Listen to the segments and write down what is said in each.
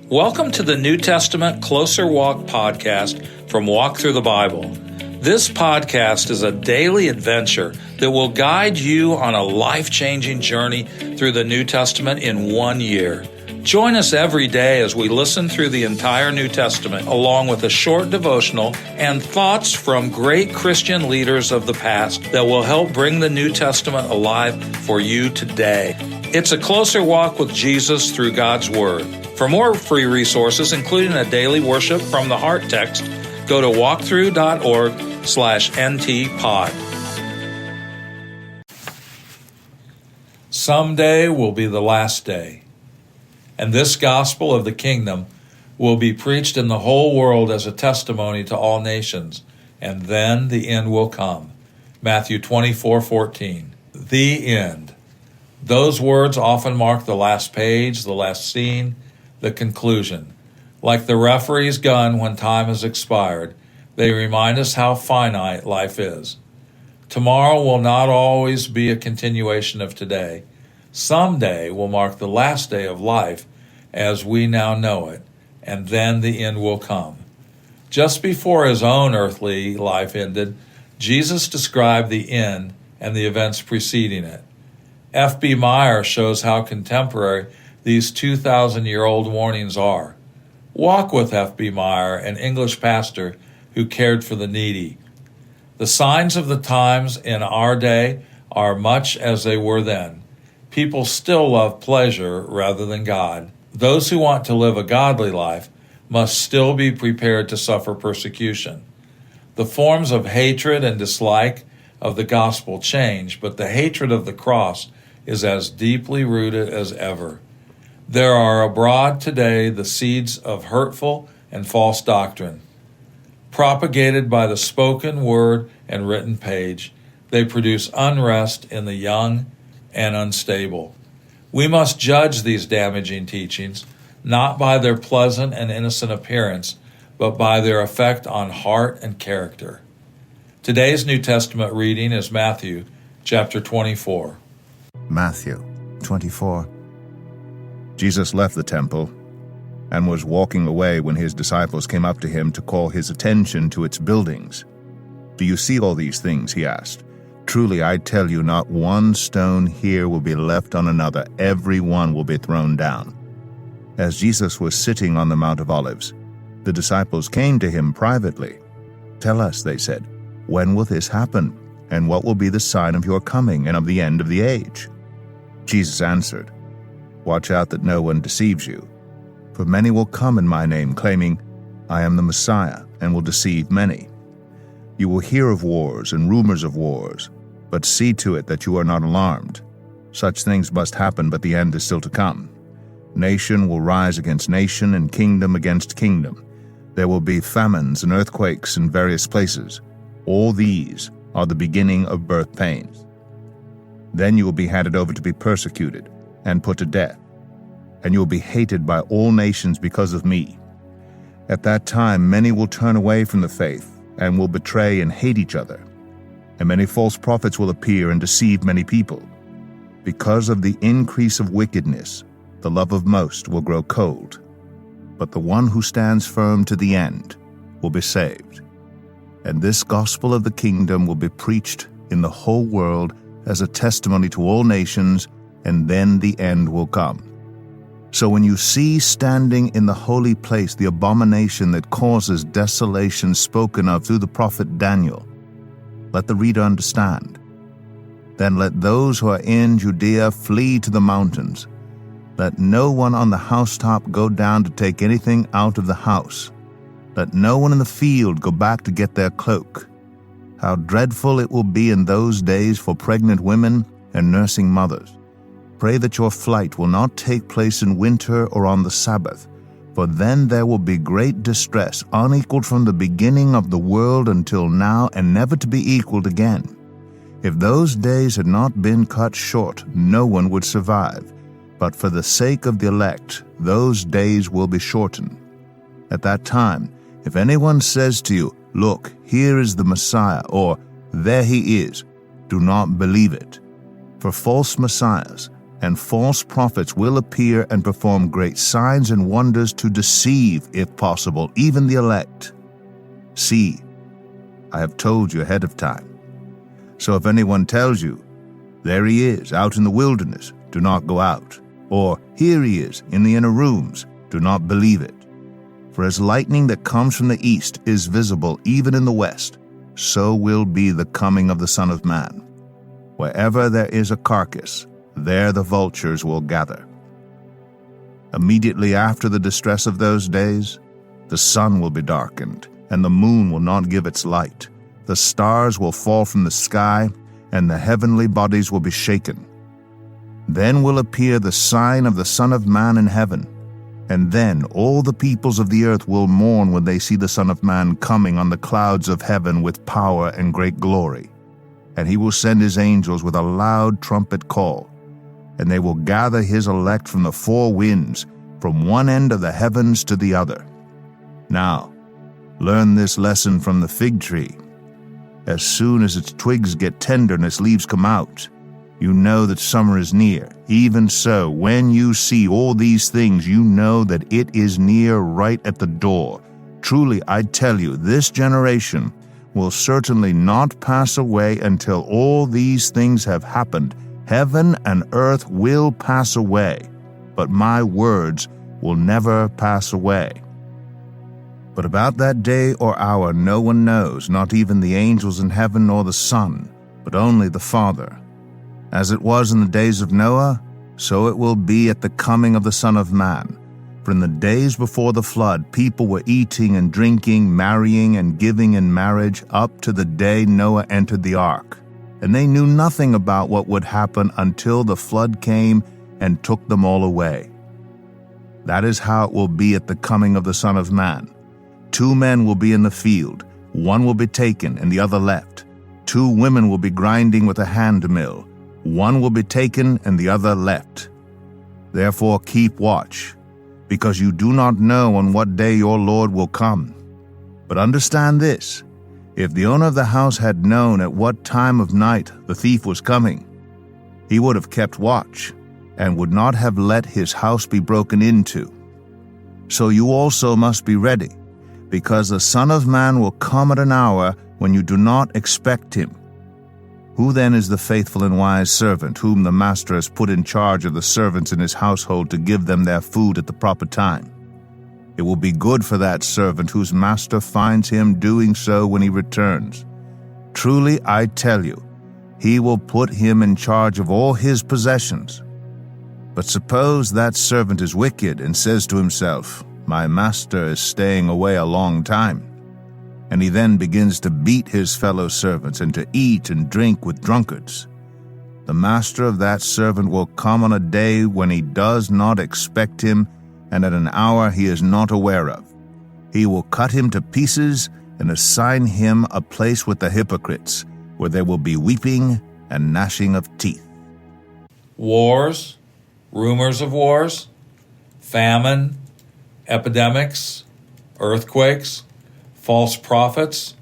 Welcome to the New Testament Closer Walk podcast from Walk Thru the Bible. This podcast is a daily adventure that will guide you on a life-changing journey through the New Testament in 1 year. Join us every day as we listen through the entire New Testament, along with a short devotional and thoughts from great Christian leaders of the past that will help bring the New Testament alive for you today. It's a closer walk with Jesus through God's Word. For more free resources, including a daily worship from the Heart text, go to walkthru.org/ntpod. Someday will be the last day, and this gospel of the kingdom will be preached in the whole world as a testimony to all nations, and then the end will come. Matthew 24:14. The end. Those words often mark the last page, the last scene, the conclusion. Like the referee's gun when time has expired, they remind us how finite life is. Tomorrow will not always be a continuation of today. Someday will mark the last day of life as we now know it, and then the end will come. Just before his own earthly life ended, Jesus described the end and the events preceding it. F.B. Meyer shows how contemporary these 2,000-year-old warnings are. Walk with F.B. Meyer, an English pastor who cared for the needy. The signs of the times in our day are much as they were then. People still love pleasure rather than God. Those who want to live a godly life must still be prepared to suffer persecution. The forms of hatred and dislike of the gospel change, but the hatred of the cross is as deeply rooted as ever. There are abroad today the seeds of hurtful and false doctrine. Propagated by the spoken word and written page, they produce unrest in the young and unstable. We must judge these damaging teachings not by their pleasant and innocent appearance, but by their effect on heart and character. Today's New Testament reading is Matthew chapter 24. Matthew 24. Jesus left the temple and was walking away when his disciples came up to him to call his attention to its buildings. "Do you see all these things?" he asked. "Truly I tell you, not one stone here will be left on another. Every one will be thrown down." As Jesus was sitting on the Mount of Olives, the disciples came to him privately. "Tell us," they said, "when will this happen? And what will be the sign of your coming and of the end of the age?" Jesus answered, "Watch out that no one deceives you. For many will come in my name, claiming, 'I am the Messiah,' and will deceive many. You will hear of wars and rumors of wars, but see to it that you are not alarmed. Such things must happen, but the end is still to come. Nation will rise against nation, and kingdom against kingdom. There will be famines and earthquakes in various places. All these are the beginning of birth pains. Then you will be handed over to be persecuted and put to death, and you will be hated by all nations because of me. At that time many will turn away from the faith and will betray and hate each other. And many false prophets will appear and deceive many people. Because of the increase of wickedness, the love of most will grow cold. But the one who stands firm to the end will be saved. And this gospel of the kingdom will be preached in the whole world as a testimony to all nations, and then the end will come. So when you see standing in the holy place the abomination that causes desolation spoken of through the prophet Daniel, let the reader understand. Then let those who are in Judea flee to the mountains. Let no one on the housetop go down to take anything out of the house. Let no one in the field go back to get their cloak. How dreadful it will be in those days for pregnant women and nursing mothers. Pray that your flight will not take place in winter or on the Sabbath, for then there will be great distress, unequaled from the beginning of the world until now, and never to be equaled again. If those days had not been cut short, no one would survive. But for the sake of the elect, those days will be shortened. At that time, if anyone says to you, 'Look, here is the Messiah,' or 'There he is,' do not believe it. For false messiahs and false prophets will appear and perform great signs and wonders to deceive, if possible, even the elect. See, I have told you ahead of time. So if anyone tells you, 'There he is, out in the wilderness,' do not go out. Or, 'Here he is, in the inner rooms,' do not believe it. For as lightning that comes from the east is visible even in the west, so will be the coming of the Son of Man. Wherever there is a carcass, there the vultures will gather. Immediately after the distress of those days, the sun will be darkened, and the moon will not give its light. The stars will fall from the sky, and the heavenly bodies will be shaken. Then will appear the sign of the Son of Man in heaven, and then all the peoples of the earth will mourn when they see the Son of Man coming on the clouds of heaven with power and great glory. And he will send his angels with a loud trumpet call, and they will gather his elect from the four winds, from one end of the heavens to the other. Now, learn this lesson from the fig tree. As soon as its twigs get tender and its leaves come out, you know that summer is near. Even so, when you see all these things, you know that it is near, right at the door. Truly, I tell you, this generation will certainly not pass away until all these things have happened. Heaven and earth will pass away, but my words will never pass away. But about that day or hour no one knows, not even the angels in heaven nor the Son, but only the Father. As it was in the days of Noah, so it will be at the coming of the Son of Man. For in the days before the flood, people were eating and drinking, marrying and giving in marriage, up to the day Noah entered the ark. And they knew nothing about what would happen until the flood came and took them all away. That is how it will be at the coming of the Son of Man. 2 men will be in the field, one will be taken and the other left. 2 women will be grinding with a hand mill, one will be taken and the other left. Therefore keep watch, because you do not know on what day your Lord will come. But understand this, if the owner of the house had known at what time of night the thief was coming, he would have kept watch, and would not have let his house be broken into. So you also must be ready, because the Son of Man will come at an hour when you do not expect him. Who then is the faithful and wise servant, whom the master has put in charge of the servants in his household to give them their food at the proper time? It will be good for that servant whose master finds him doing so when he returns. Truly, I tell you, he will put him in charge of all his possessions. But suppose that servant is wicked and says to himself, 'My master is staying away a long time,' and he then begins to beat his fellow servants and to eat and drink with drunkards. The master of that servant will come on a day when he does not expect him, and at an hour he is not aware of. He will cut him to pieces and assign him a place with the hypocrites, where there will be weeping and gnashing of teeth." Wars, rumors of wars, famine, epidemics, earthquakes, false prophets,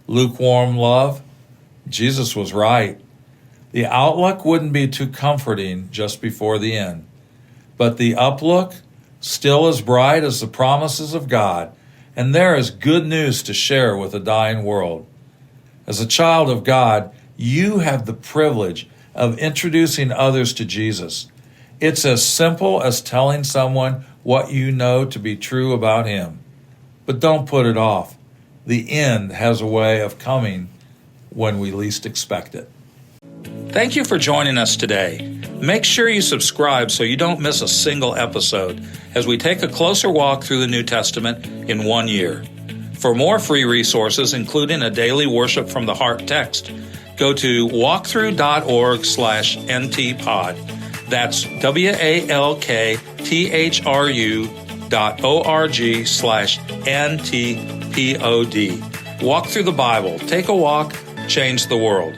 lukewarm love. Jesus was right. The outlook wouldn't be too comforting just before the end, but the uplook still as bright as the promises of God, and there is good news to share with a dying world. As a child of God, you have the privilege of introducing others to Jesus. It's as simple as telling someone what you know to be true about him. But don't put it off. The end has a way of coming when we least expect it. Thank you for joining us today. Make sure you subscribe so you don't miss a single episode as we take a closer walk through the New Testament in 1 year. For more free resources, including a daily worship from the heart text, go to walkthru.org/ntpod. That's walktru.org/ntpod. Walk through the Bible. Take a walk, change the world.